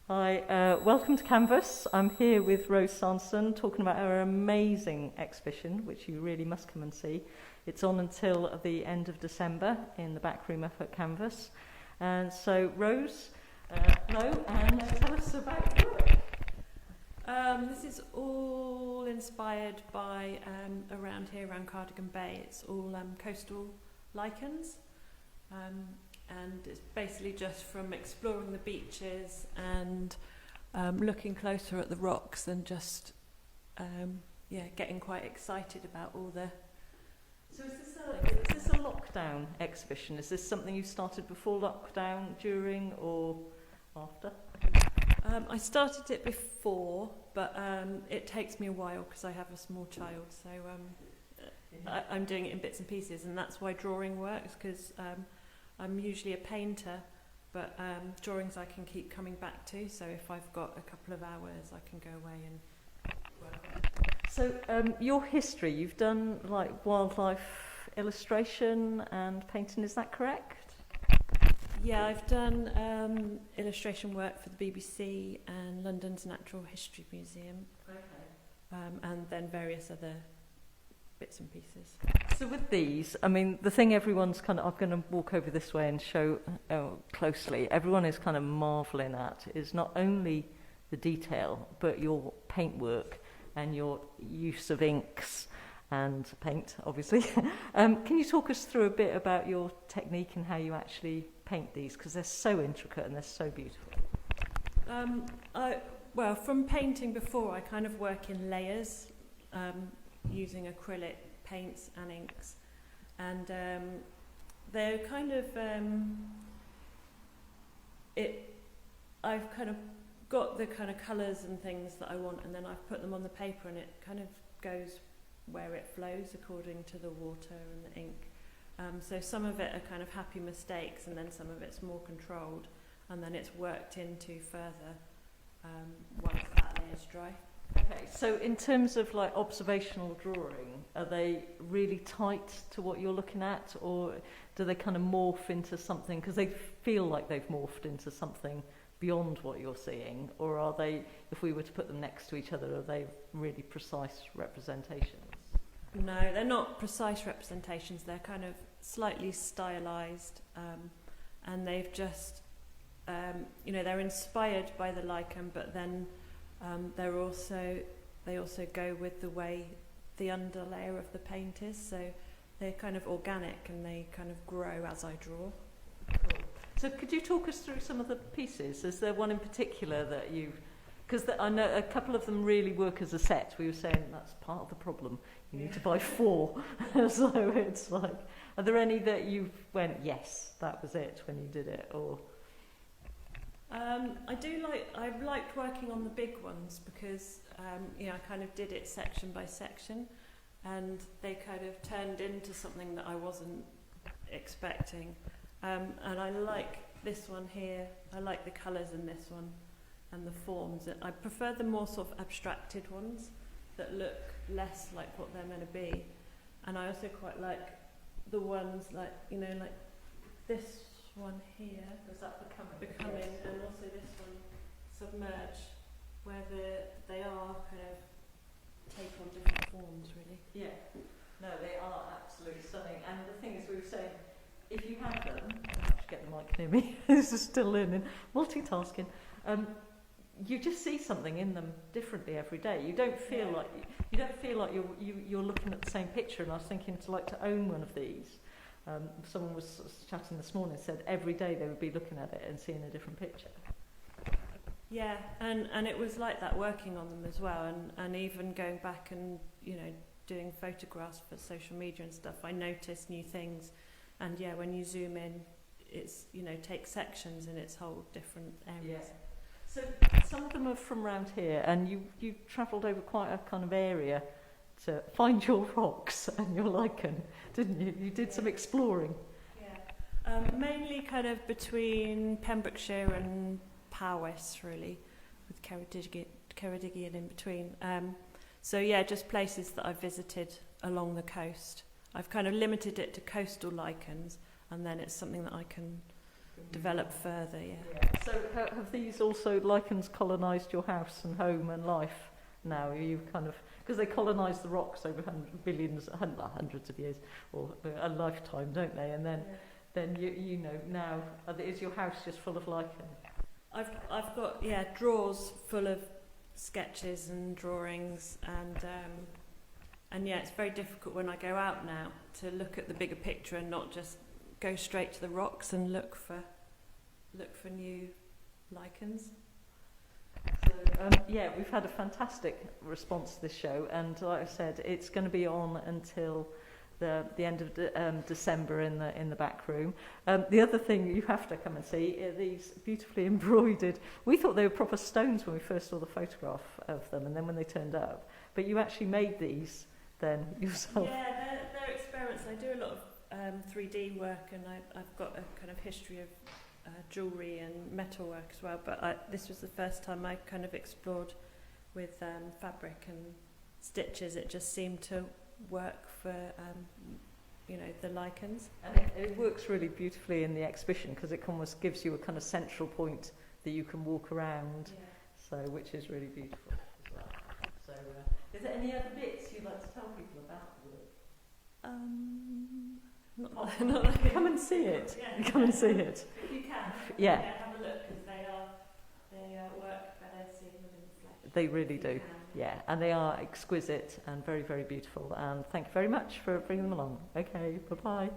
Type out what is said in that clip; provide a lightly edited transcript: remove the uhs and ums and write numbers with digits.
Hi, welcome to Canvas. I'm here with Rose Sanderson talking about our amazing exhibition, which you really must come and see. It's on until the end of December in the back room up at Canvas. And so, Rose, hello, and tell us about your work. This is all inspired by around here, around Cardigan Bay. It's all coastal lichens. And it's basically just from exploring the beaches and looking closer at the rocks and just getting quite excited about all the... So is this a lockdown exhibition? Is this something you started before lockdown, during or after? I started it before, but it takes me a while because I have a small child, so I'm doing it in bits and pieces, and that's why drawing works, because I'm usually a painter, but drawings I can keep coming back to, so if I've got a couple of hours I can go away and work on it. So your history, you've done like wildlife illustration and painting, is that correct? Yeah, I've done illustration work for the BBC and London's Natural History Museum, and then various other bits and pieces. So with these, I mean, the thing everyone's I'm going to walk over this way and show closely, everyone is kind of marvelling at is not only the detail, but your paintwork and your use of inks and paint, obviously. Can you talk us through a bit about your technique and how you actually paint these? Because they're so intricate and they're so beautiful. Well, from painting before, I kind of work in layers, using acrylic paints and inks, and they're kind of I've kind of got the kind of colours and things that I want, and then I've put them on the paper, and it kind of goes where it flows according to the water and the ink. So some of it are kind of happy mistakes, and then some of it's more controlled, and then it's worked into further once that layer's dry. Okay, so in terms of like observational drawing, are they really tight to what you're looking at, or do they kind of morph into something, because they feel like they've morphed into something beyond what you're seeing, or are they, if we were to put them next to each other, are they really precise representations? No, they're not precise representations, they're kind of slightly stylized, and they've just, they're inspired by the lichen, but then they also go with the way the underlayer of the paint is, so they're kind of organic and they kind of grow as I draw. Cool. So could you talk us through some of the pieces? Is there one in particular that you've... Because I know a couple of them really work as a set. We were saying that's part of the problem. You need to buy 4. So it's like... Are there any that you went, yes, that was it when you did it, or... I've liked working on the big ones because, I kind of did it section by section, and they kind of turned into something that I wasn't expecting. And I like this one here, I like the colours in this one, and the forms. I prefer the more sort of abstracted ones that look less like what they're meant to be. And I also quite like the ones like this one here. Is that Becoming, yes. And also this one, Submerge, where they are kind of take on different forms, really. Yeah, no, they are absolutely stunning. And the thing is, we were saying, if you have them, I have to get the mic near me, this is still learning, multitasking, you just see something in them differently every day. You don't feel like you're looking at the same picture. And I was thinking to own one of these. Someone was chatting this morning, said every day they would be looking at it and seeing a different picture. Yeah, and it was like that working on them as well, and even going back and doing photographs for social media and stuff, I noticed new things, and yeah, when you zoom in, it's take sections in its whole different areas. Yeah. So some of them are from around here, and you travelled over quite a kind of area to find your rocks and your lichen, didn't you? You did some exploring. Yeah, mainly kind of between Pembrokeshire and Powys, really, with Cardigan in between. So yeah, just places that I've visited along the coast. I've kind of limited it to coastal lichens, and then it's something that I can develop further. Yeah. So have these also lichens colonised your house and home and life now? Are you kind of, because they colonise the rocks over hundreds of years, or a lifetime, don't they? And then you know now, is your house just full of lichen? I've got drawers full of sketches and drawings, and it's very difficult when I go out now to look at the bigger picture and not just go straight to the rocks and look for new lichens. So we've had a fantastic response to this show, and like I said, it's going to be on until the end of December in the back room. The other thing you have to come and see are these beautifully embroidered. We thought they were proper stones when we first saw the photograph of them, and then when they turned up. But you actually made these then yourself. Yeah, they're experiments. I do a lot of 3D work, and I've got a kind of history of jewellery and metalwork as well. But this was the first time I kind of explored with fabric and stitches. It just seemed to work for the lichens, and it works really beautifully in the exhibition because it almost gives you a kind of central point that you can walk around, so which is really beautiful as well. So is there any other bits you'd like to tell people about the work? Not come and see it. Come and see it if you can. have a look, because they work better seeing them in the flesh. They really do. And they are exquisite and very, very beautiful. And thank you very much for bringing them along. Okay, bye-bye.